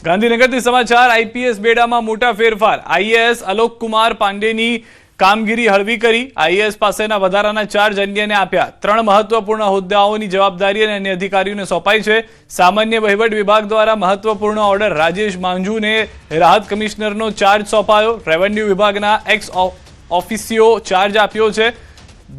ગાંધીનગરથી સમાચાર આઈપીએસ બેડામાં મોટા ફેરફાર આઈએએસ અલોક કુમાર પાંડેની કામગીરી હળવી કરી આઈએએસ પાસેના વધારાના ચાર્જ અન્યને આપ્યા 3 મહત્વપૂર્ણ હોદ્દાઓની જવાબદારી અન્ય અધિકારીઓને સોંપાઈ છે સામાન્ય વહીવટ વિભાગ દ્વારા મહત્વપૂર્ણ ઓર્ડર રાજેશ માંજુને રાહત કમિશનરનો ચાર્જ સોંપાયો રેવન્યુ વિભાગના એક્સ ઓફિસિયો ચાર્જ આપ્યો છે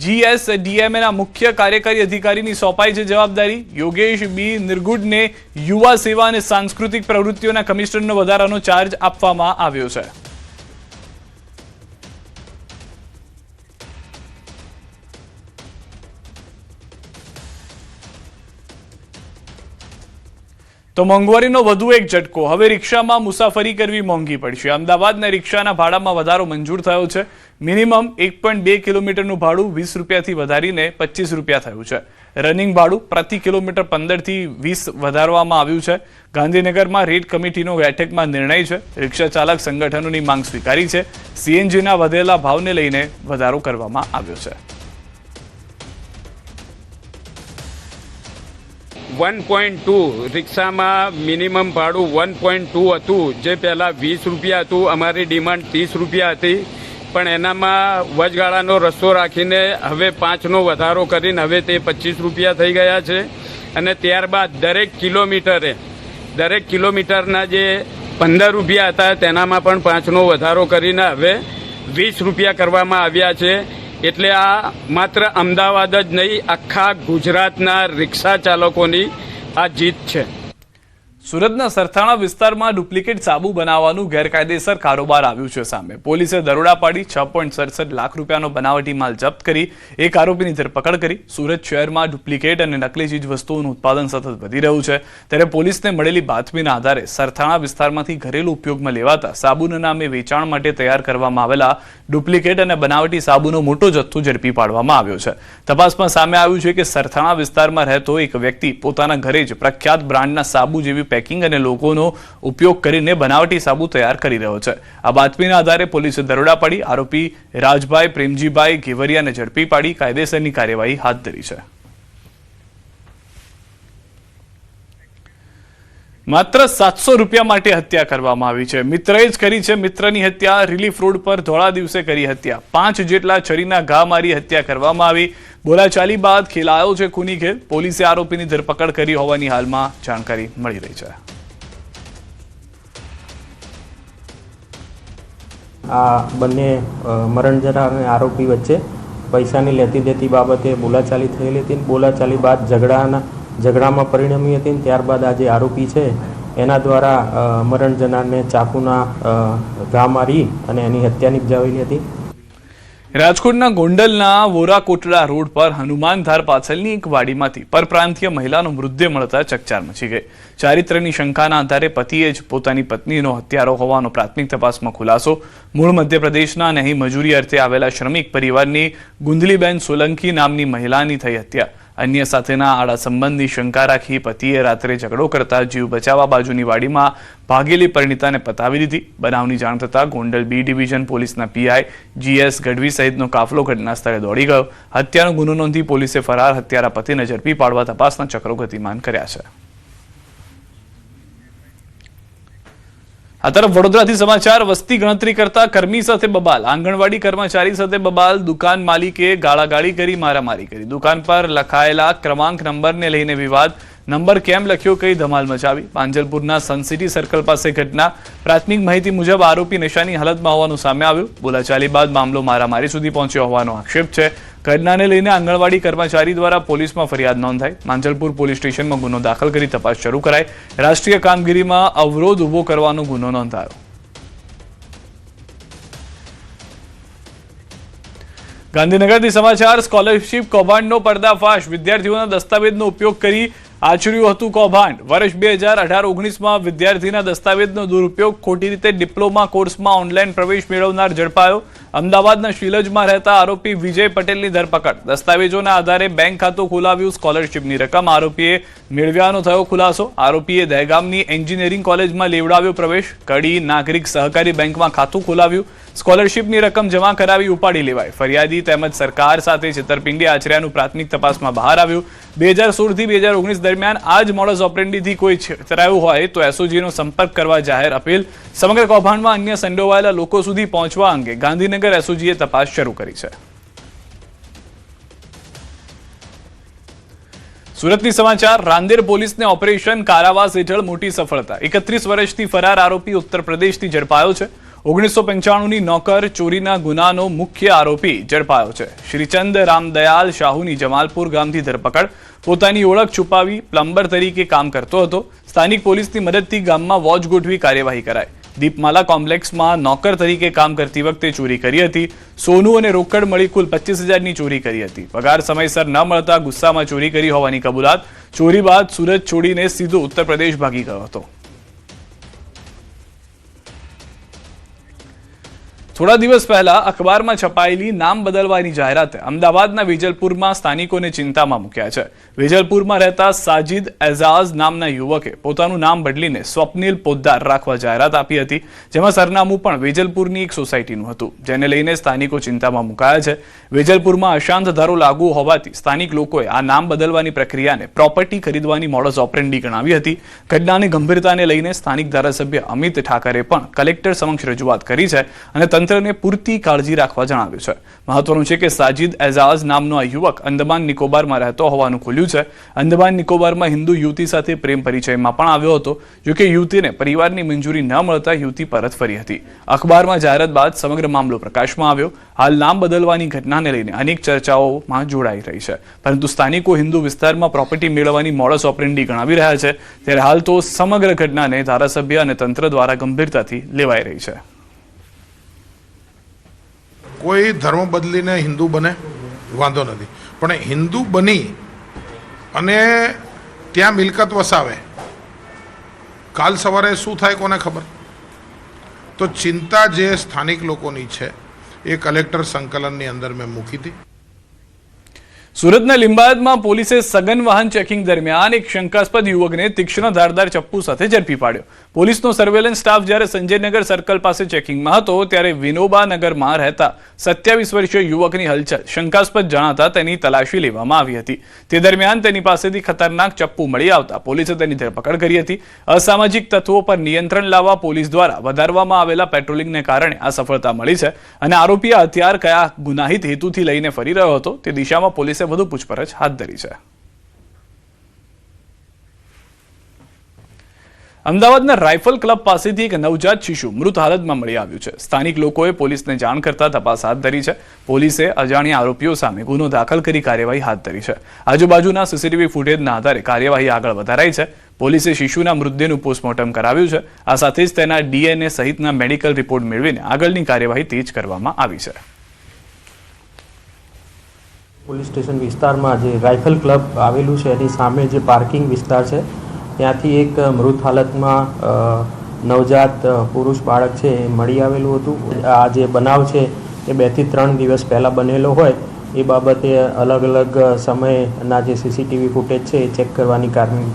જીએસડીએમએના મુખ્ય કાર્યકારી અધિકારીની સોંપાઈ છે જવાબદારી યોગેશ બી નિર્ગુડને યુવા સેવા અને સાંસ્કૃતિક પ્રવૃત્તિઓના કમિશનરનો વધારાનો ચાર્જ આપવામાં આવ્યો છે તો મોંઘવારીનો વધુ એક ઝટકો હવે રિક્ષામાં મુસાફરી કરવી મોંઘી પડશે અમદાવાદના રિક્ષાના ભાડામાં વધારો મંજૂર થયો છે મિનિમમ 1.2 કિલોમીટરનું ભાડું 20 રૂપિયાથી વધારીને 25 રૂપિયા થયું છે રનિંગ ભાડું પ્રતિ કિલોમીટર 15 થી 20 વધારવામાં આવ્યું છે ગાંધીનગરમાં રેટ કમિટીનો બેઠકમાં નિર્ણય છે રિક્ષા ચાલક સંગઠનોની માંગ સ્વીકારી છે સીએનજીના વધેલા ભાવને લઈને વધારો કરવામાં આવ્યો છે 1.2 રિક્ષામાં મિનિમમ ભાડું 1.2 હતું જે પહેલાં 20 રૂપિયા હતું અમારી ડિમાન્ડ 30 રૂપિયા હતી પણ એનામાં વચગાળાનો રસ્તો રાખીને હવે 5નો વધારો કરીને હવે તે 25 રૂપિયા થઈ ગયા છે અને ત્યારબાદ દરેક કિલોમીટરના જે 15 રૂપિયા હતા તેનામાં પણ 5નો વધારો કરીને હવે 20 રૂપિયા કરવામાં આવ્યા છે એટલે આ માત્ર અમદાવાદ જ નહીં આખા ગુજરાતના રિક્ષા ચાલકોની આ જીત છે સુરતના સરથાણા વિસ્તારમાં ડુપ્લિકેટ સાબુ બનાવવાનું ગેરકાયદેસર કારોબાર આવ્યું છે સામે પોલીસે દરોડા પાડી 6.67 લાખ રૂપિયાનો બનાવટી માલ જપ્ત કરી એક આરોપીની ધરપકડ કરી સુરત શહેરમાં ડુપ્લિકેટ અને નકલી ચીજ વસ્તુઓનું ઉત્પાદન સતત વધી રહ્યું છે ત્યારે પોલીસને મળેલી બાતમીના આધારે સરથાણા વિસ્તારમાંથી ઘરેલું ઉપયોગમાં લેવાતા સાબુના નામે વેચાણ માટે તૈયાર કરવામાં આવેલા ડુપ્લિકેટ અને બનાવટી સાબુનો મોટો જથ્થો ઝડપી પાડવામાં આવ્યો છે તપાસમાં સામે આવ્યું છે કે સરથાણા વિસ્તારમાં રહેતો એક વ્યક્તિ પોતાના ઘરે જ પ્રખ્યાત બ્રાન્ડના સાબુ જેવી પેકિંગ અને લોકોનો ઉપયોગ કરીને બનાવટી સાબુ તૈયાર કરી રહ્યો છે આ બાતમીના આધારે પોલીસે દરોડા પાડી આરોપી રાજભાઈ પ્રેમજીભાઈ ઘેવરિયાને ઝડપી પાડી કાયદેસરની કાર્યવાહી હાથ ધરી છે માત્ર 700 રૂપિયા માટે હત્યા કરવામાં આવી છે મિત્રએ જ કરી છે મિત્રની હત્યા રિલીફ રોડ પર ધોળા દિવસે કરી હત્યા 5 જેટલા છરીના ઘા મારી હત્યા કરવામાં આવી બોલાચાલી બાદ ખેલાયો છે ખૂની ખેલ પોલીસે આરોપીની ધરપકડ કરી હોવાની હાલમાં જાણકારી મળી રહી છે આ બંને મરણ જનાર અને આરોપી વચ્ચે પૈસાની લેતી દેતી બાબતે બોલાચાલી થયેલી હતી બોલાચાલી બાદ ઝઘડામાં પરિણમી હતી ત્યારબાદ આ જે આરોપી છે એના દ્વારા મરણ જનારને ચાકુના ઘા મારી અને એની હત્યા નિપજાવેલી હતી રાજકોટના ગોંડલના વોરા કોટડા રોડ પર હનુમાનધાર પાછળની એક વાડીમાંથી પરપ્રાંતીય મહિલાનો મૃતદેહ મળતા ચકચાર મચી ગઈ ચારિત્ર્યની શંકાના આધારે પતિએ જ પોતાની પત્નીનો હત્યારો હોવાનો પ્રાથમિક તપાસમાં ખુલાસો મૂળ મધ્યપ્રદેશના અને અહીં મજૂરી અર્થે આવેલા શ્રમિક પરિવારની ગુંદલીબેન સોલંકી નામની મહિલાની થઈ હત્યા અન્ય સાથેના આડા સંબંધની શંકા રાખી પતિએ રાત્રે ઝઘડો કરતા જીવ બચાવવા બાજુની વાડીમાં ભાગેલી પરિણીતાને પતાવી દીધી બનાવની જાણ થતાં ગોંડલ બી ડિવિઝન પોલીસના પીઆઈ જીએસ ગઢવી સહિતનો કાફલો ઘટના સ્થળે દોડી ગયો હત્યાનો ગુનો નોંધી પોલીસે ફરાર હત્યારા પતિને ઝડપી પાડવા તપાસના ચક્રો ગતિમાન કર્યા છે આ તરફ વડોદરાથી સમાચાર વસ્તી ગણતરી કરતા કર્મી સાથે બબાલ આંગણવાડી કર્મચારી સાથે બબાલ દુકાન માલિકે ગાળાગાળી કરી મારામારી કરી દુકાન પર લખાયેલા ક્રમાંક નંબરને લઈને વિવાદ નંબર કેમ લખ્યો કઈ ધમાલ મચાવી પાંજલપુરના સનસિટી સર્કલ પાસે ઘટના પ્રાથમિક માહિતી મુજબ આરોપી નશાની હાલતમાં હોવાનું સામે આવ્યું બોલાચાલી બાદ મામલો મારામારી સુધી પહોંચ્યો હોવાનો આક્ષેપ છે ઘટનાને લઈને આંગણવાડી કર્મચારી દ્વારા પોલીસમાં ફરિયાદ નોંધાઈ માંજલપુર પોલીસ સ્ટેશનમાં ગુનો દાખલ કરી તપાસ શરૂ કરાઈ રાષ્ટ્રીય કામગીરીમાં અવરોધ ઉભો કરવાનો ગુનો નોંધાયો ગાંધીનગરથી સમાચાર સ્કોલરશિપ કૌભાંડનો પર્દાફાશ વિદ્યાર્થીઓના દસ્તાવેજનો ઉપયોગ કરી આચર્યું હતું કૌભાંડ વર્ષ 2018-19માં વિદ્યાર્થીના દસ્તાવેજનો દુરુપયોગ ખોટી રીતે ડિપ્લોમા કોર્સમાં ઓનલાઈન પ્રવેશ મેળવનાર ઝડપાયો અમદાવાદના શિલજમાં રહેતા આરોપી વિજય પટેલની ધરપકડ દસ્તાવેજોના આધારે બેંક ખાતું ખોલાવ્યું સ્કોલરશિપની રકમ આરોપીએ મેળવ્યાનો થયો ખુલાસો આરોપીએ દહેગામની એન્જિનિયરિંગ કોલેજમાં લેવડાવ્યો પ્રવેશ કડી નાગરિક સહકારી બેંકમાં ખાતું ખોલાવ્યું સ્કોલરશીપની રકમ જમા કરાવી ઉપાડી લેવાય. ફરિયાદી તેમજ સરકાર સાથે છેતરપિંડી આચર્યાનું પ્રાથમિક તપાસમાં બહાર આવ્યું. 2016 થી 2019 દરમિયાન આ જ મોડસ ઓપરેન્ડીથી કોઈ છેતરાયું હોય તો એસઓજીનો સંપર્ક કરવા જાહેર અપીલ. સમગ્ર કૌભાંડમાં અન્ય સંડોવાયેલા લોકો સુધી પહોંચવા અંગે ગાંધીનગર એસઓજીએ તપાસ શરૂ કરી છે. સુરતની સમાચાર. રાંદેર પોલીસને ઓપરેશન કારાવાસ હેઠળ મોટી સફળતા. 31 વર્ષથી ફરાર આરોપી ઉત્તર પ્રદેશથી ઝડપાયો છે. 1995ની નોકર ચોરીના ગુનાનો મુખ્ય આરોપી ઝડપાયો છે. શ્રીચંદ રામદયાલ શાહુની જમાલપુર ગામથી ધરપકડ. પોતાની ઓળખ છુપાવી પ્લમ્બર તરીકે કામ કરતો હતો. સ્થાનિક પોલીસની મદદથી ગામમાં વોચ ગોઠવી કાર્યવાહી કરાઈ. દીપમાલા કોમ્પ્લેક્સમાં નોકર તરીકે કામ કરતી વખતે ચોરી કરી હતી. સોનું અને રોકડ મળી કુલ 25,000ની ચોરી કરી હતી. પગાર સમયસર ન મળતા ગુસ્સામાં ચોરી કરી હોવાની કબૂલાત. ચોરી બાદ સુરત છોડીને સીધો ઉત્તર પ્રદેશ ભાગી ગયો હતો. થોડા દિવસ પહેલા અખબારમાં છપાયેલી નામ બદલવાની જાહેરાતે અમદાવાદના વેજલપુરમાં સ્થાનિકોને ચિંતામાં મૂક્યા છે. વેજલપુરમાં રહેતા સાજિદ એઝાઝ નામના યુવકે પોતાનું નામ બદલીને સ્વપ્નિલ પોદ્દાર રાખવા જાહેરાત આપી હતી, જેમાં સરનામું પણ વેજલપુરની એક સોસાયટીનું હતું, જેને લઈને સ્થાનિકો ચિંતામાં મુકાયા છે. વેજલપુરમાં અશાંત ધારો લાગુ હોવાથી સ્થાનિક લોકોએ આ નામ બદલવાની પ્રક્રિયાને પ્રોપર્ટી ખરીદવાની મોડસ ઓપરેન્ડી ગણાવી હતી. ઘટનાની ગંભીરતાને લઈને સ્થાનિક ધારાસભ્ય અમિત ઠાકરે પણ કલેક્ટર સમક્ષ રજૂઆત કરી છે અને તંત્રને પૂરતી કાળજી રાખવા જણાવ્યું છે. મહત્વનું છે કે સાજિદ એઝાઝ નામનો આ યુવક અંદમાન નિકોબારમાં રહેતો હોવાનું ખુલ્યું છે. અંદમાન નિકોબારમાં હિન્દુ યુવતી સાથે પ્રેમ પરિચયમાં પણ આવ્યો હતો. જોકે યુવતીને પરિવારની મંજૂરી ન મળતા યુવતી પરત ફરી હતી. અખબારમાં જાહેરાત બાદ સમગ્ર મામલો પ્રકાશમાં આવ્યો. હાલ નામ બદલવાની ઘટનાને લઈને અનેક ચર્ચાઓમાં જોડાઈ રહી છે, પરંતુ સ્થાનિકો હિન્દુ વિસ્તારમાં પ્રોપર્ટી મેળવવાની મોડસ ઓપરેન્ડી ગણાવી રહ્યા છે. ત્યારે હાલ તો સમગ્ર ઘટનાને ધારાસભ્ય અને તંત્ર દ્વારા ગંભીરતાથી લેવાઈ રહી છે. કોઈ ધર્મ બદલીને હિન્દુ બને વાંધો નથી, પણ હિન્દુ બની અને ત્યાં મિલકત વસાવે, કાલ સવારે શું થાય કોને ખબર. તો ચિંતા જે સ્થાનિક લોકોની છે એ કલેક્ટર સંકલનની અંદર મેં મૂકી હતી. સુરતના લિંબાયતમાં પોલીસે સઘન વાહન ચેકિંગ દરમિયાન એક શંકાસ્પદ યુવકને તીક્ષ્ણ ધારદાર ચપ્પુ સાથે ઝડપી પાડ્યો. પોલીસનો સર્વેલન્સ સ્ટાફ જ્યારે સંજયનગર સર્કલ પાસે ચેકિંગમાં હતો ત્યારે વિનોબા નગરમાં રહેતા 27 વર્ષીય યુવકની હલચલ શંકાસ્પદ જણાતા તેની તલાશી લેવામાં આવી હતી. તે દરમિયાન તેની પાસેથી ખતરનાક ચપ્પુ મળી આવતા પોલીસે તેની ધરપકડ કરી હતી. અસામાજિક તત્વો પર નિયંત્રણ લાવવા પોલીસ દ્વારા વધારવામાં આવેલા પેટ્રોલિંગને કારણે આ સફળતા મળી છે અને આરોપી આ હથિયાર કયા ગુનાહિત હેતુથી લઈને ફરી રહ્યો હતો તે દિશામાં પોલીસે વધુ પૂછપરછ હાથ ધરી છે. અમદાવાદના રાઇફલ ક્લબ પાસેથી એક નવજાત શિશુ મૃત હાલતમાં મળી આવ્યું છે. સ્થાનિક લોકોએ પોલીસને જાણ કરતા તપાસ હાથ ધરી છે. પોલીસે અજાણ્યા આરોપીઓ સામે ગુનો દાખલ કરી કાર્યવાહી હાથ ધરી છે. આજુબાજુના સીસીટીવી ફૂટેજના આધારે કાર્યવાહી આગળ વધારાઈ છે. પોલીસે શિશુના મૃતદેહનું પોસ્ટમોર્ટમ કરાવ્યું છે. આ સાથે જ તેના ડીએનએ સહિતના મેડિકલ રિપોર્ટ મેળવીને આગળની કાર્યવાહી તેજ કરવામાં આવી છે. પોલીસ સ્ટેશન વિસ્તારમાં જે રાઇફલ ક્લબ આવેલું છે એની સામે જે પાર્કિંગ વિસ્તાર છે ત્યાંથી એક મૃત હાલતમાં નવજાત પુરુષ બાળક છે એ મળી આવેલું હતું. આ જે બનાવ છે એ 2 થી 3 દિવસ પહેલાં બનેલો હોય એ બાબતે અલગ અલગ સમયના જે સીસીટીવી ફૂટેજ છે એ ચેક કરવાની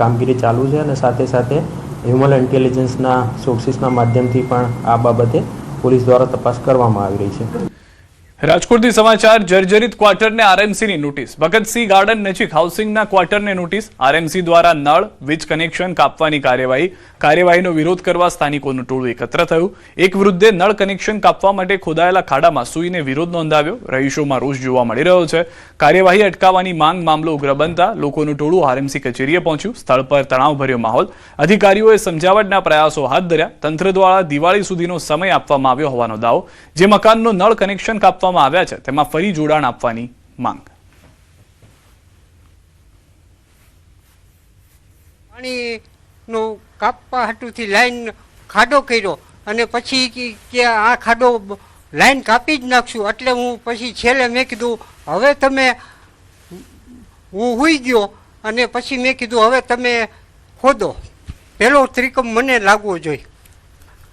કામગીરી ચાલુ છે અને સાથે સાથે હ્યુમન ઇન્ટેલિજન્સના સોર્સિસના માધ્યમથી પણ આ બાબતે પોલીસ દ્વારા તપાસ કરવામાં આવી રહી છે. રાજકોટથી સમાચાર. જર્જરિત ક્વાર્ટરને આરએમસીની નોટિસ. ભગતસિંહ ગાર્ડન નજીક હાઉસિંગના ક્વાર્ટરને નોટિસ. આરએમસી દ્વારા નળ વીજ કનેક્શન કાપવાની કાર્યવાહીનો વિરોધ કરવા સ્થાનિકોનું ટોળું એકત્ર થયું. એક વૃદ્ધે નળ કનેક્શન કાપવા માટે ખોદાયેલા ખાડામાં સૂઈને વિરોધ નોંધાવ્યો. રહીશોમાં રોષ જોવા મળી રહ્યો છે. કાર્યવાહી અટકાવવાની માંગ મામલો ઉગ્ર બનતા લોકોનું ટોળું આરએમસી કચેરીએ પહોંચ્યું. સ્થળ પર તણાવભર્યો માહોલ. અધિકારીઓએ સમજાવટના પ્રયાસો હાથ ધર્યા. તંત્ર દ્વારા દિવાળી સુધીનો સમય આપવામાં આવ્યો હોવાનો દાવો. જે મકાનનો નળ કનેક્શન કાપવામાં આવ્યા છે તેમાં ફરી જોડાણ આપવાની માંગ. પાણીનું કાપવા હાટુથી લાઈન ખાડો કર્યો અને પછી કે આ ખાડો લાઈન કાપી જ નાખશું. એટલે હું પછી છેલ્લે મેં કીધું હવે તમે, હું હુઈ ગયો અને પછી મેં કીધું હવે તમે ખોદો, પહેલો ત્રિકમ મને લાગવો જોઈએ.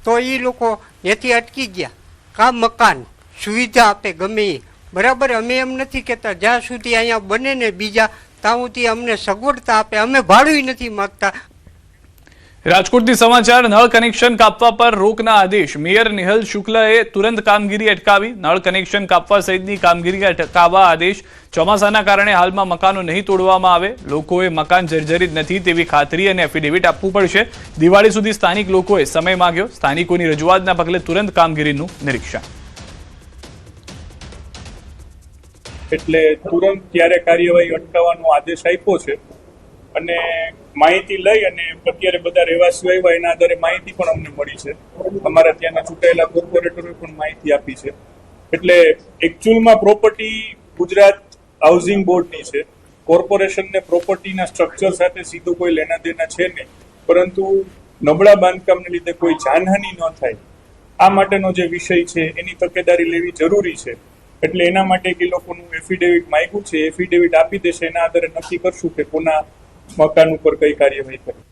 તો એ લોકો ત્યાંથી અટકી ગયા. કા મકાન સુવિધા આપે ગમે એ બરાબર. અમે એમ નથી કહેતા જ્યાં સુધી અહીંયા બને ને બીજા ત્યાં સુધી અમને સગવડતા આપે. અમે ભાડું નથી માગતા. રાજકોટથી સમાચાર. નળ કનેક્શન કાપવા પર રોકના આદેશ. મેયર નિહલ શુક્લએ તુરંત કામગીરી અટકાવી. નળ કનેક્શન કાપવા સહિતની કામગીરી અટકાવવા આદેશ. ચોમાસાના કારણે હાલમાં મકાનો નહીં તોડવામાં આવે. લોકોએ મકાન જર્જરિત નથી તેવી ખાતરી અને એફિડેવિટ આપવું પડશે. દિવાળી સુધી સ્થાનિક લોકોએ સમય માંગ્યો. સ્થાનિકોની રજૂઆતના પગલે તુરંત કામગીરીનું નિરીક્ષણ. એટલે તુરંત ત્યારે કાર્યવાહી અટકાવવાનો આદેશ આપ્યો છે અને માહિતી લઈ અને અત્યારે બધા રહેવાસીઓ આવ્યા એના આધારે માહિતી પણ અમને મળી છે. અમારા ત્યાંના ચૂંટાયેલા કોર્પોરેટરોએ પણ માહિતી આપી છે. એટલે એકચ્યુઅલમાં પ્રોપર્ટી ગુજરાત હાઉસિંગ બોર્ડની છે. કોર્પોરેશનને પ્રોપર્ટીના સ્ટ્રક્ચર સાથે સીધું કોઈ લેના દેના છે નહીં, પરંતુ નબળા બાંધકામને લીધે કોઈ જાનહાનિ ન થાય આ માટેનો જે વિષય છે એની તકેદારી લેવી જરૂરી છે. એટલે એના માટે એ લોકોનું એફિડેવિટ માંગ્યું છે. એફિડેવિટ આપી દેશે, એના આધારે નક્કી કરશું કે કોના મકાન ઉપર કઈ કાર્યવાહી કરવી.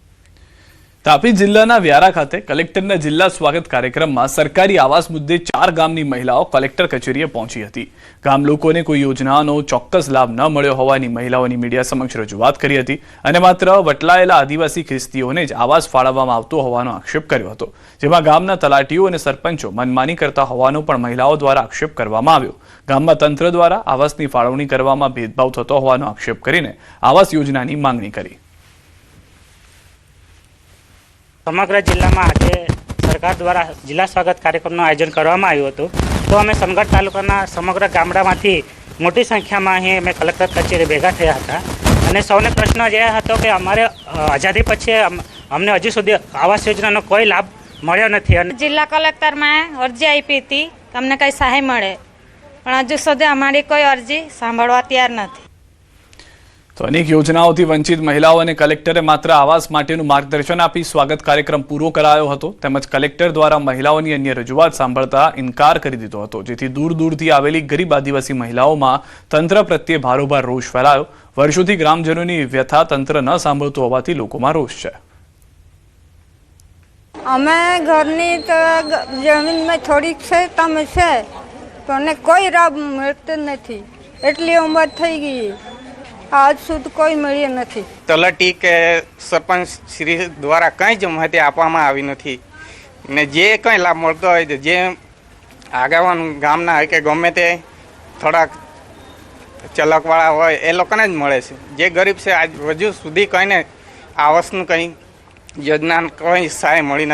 તાપી જિલ્લાના વ્યારા ખાતે કલેક્ટરના જિલ્લા સ્વાગત કાર્યક્રમમાં સરકારી આવાસ મુદ્દે 4 ગામની મહિલાઓ કલેક્ટર કચેરીએ પહોંચી હતી. ગામ લોકોને કોઈ યોજનાનો ચોક્કસ લાભ ન મળ્યો હોવાની મહિલાઓની મીડિયા સમક્ષ રજૂઆત કરી હતી અને માત્ર વટલાયેલા આદિવાસી ખ્રિસ્તીઓને જ આવાસ ફાળવવામાં આવતો હોવાનો આક્ષેપ કર્યો હતો, જેમાં ગામના તલાટીઓ અને સરપંચો મનમાની કરતા હોવાનો પણ મહિલાઓ દ્વારા આક્ષેપ કરવામાં આવ્યો. ગામમાં તંત્ર દ્વારા આવાસની ફાળવણી કરવામાં ભેદભાવ થતો હોવાનો આક્ષેપ કરીને આવાસ યોજનાની માંગણી કરી. સમગ્ર જિલ્લામાં આજે સરકાર દ્વારા જિલ્લા સ્વાગત કાર્યક્રમનું આયોજન કરવામાં આવ્યું હતું. તો અમે સોનગઢ તાલુકાના સમગ્ર ગામડામાંથી મોટી સંખ્યામાં અહીં અમે કલેક્ટર કચેરી ભેગા થયા હતા અને સૌને પ્રશ્ન એ હતો કે અમારે આઝાદી પછી અમને હજુ સુધી આવાસ યોજનાનો કોઈ લાભ મળ્યો નથી. અને જિલ્લા કલેક્ટરમાં અરજી આપી હતી કે અમને કંઈ સહાય મળે, પણ હજુ સુધી અમારી કોઈ અરજી સાંભળવા તૈયાર નથી. તો અનેક યોજનાઓથી વંચિત મહિલાઓને કલેક્ટરે માત્ર આવાસ માટેનું માર્ગદર્શન આપી સ્વાગત કાર્યક્રમ પૂરો કરાયો હતો. તેમજ કલેક્ટર દ્વારા મહિલાઓની અન્ય રજૂઆત સાંભળતા ઇનકાર કરી દીધો હતો, જેથી દૂર દૂરથી આવેલી ગરીબ આદિવાસી મહિલાઓમાં તંત્ર પ્રત્યે ભારોભાર રોષ ફેલાયો. વર્ષોથી ગ્રામજનોની વ્યથા તંત્ર ન સાંભળતું હોવાથી લોકોમાં રોષ છે. અમે ઘરની તો જમીનમાં થોડીક છે તમે છે પણ કોઈ લાભ મળતો નથી. એટલી ઉંમર થઈ ગઈ, આજ સુધી કોઈ મળ્યું નથી. તલાટી કે સરપંચ શ્રી દ્વારા કંઈ જ માહિતી આપવામાં આવી નથી ને જે કંઈ લાભ મળતો હોય જે આગેવાન ગામના હોય કે ગમે તે થોડાક ચલકવાળા હોય એ લોકોને જ મળે છે. જે ગરીબ છે આજ હજુ સુધી કંઈને આવાસનું કંઈ યોજના કોઈ સહાય મળી નથી.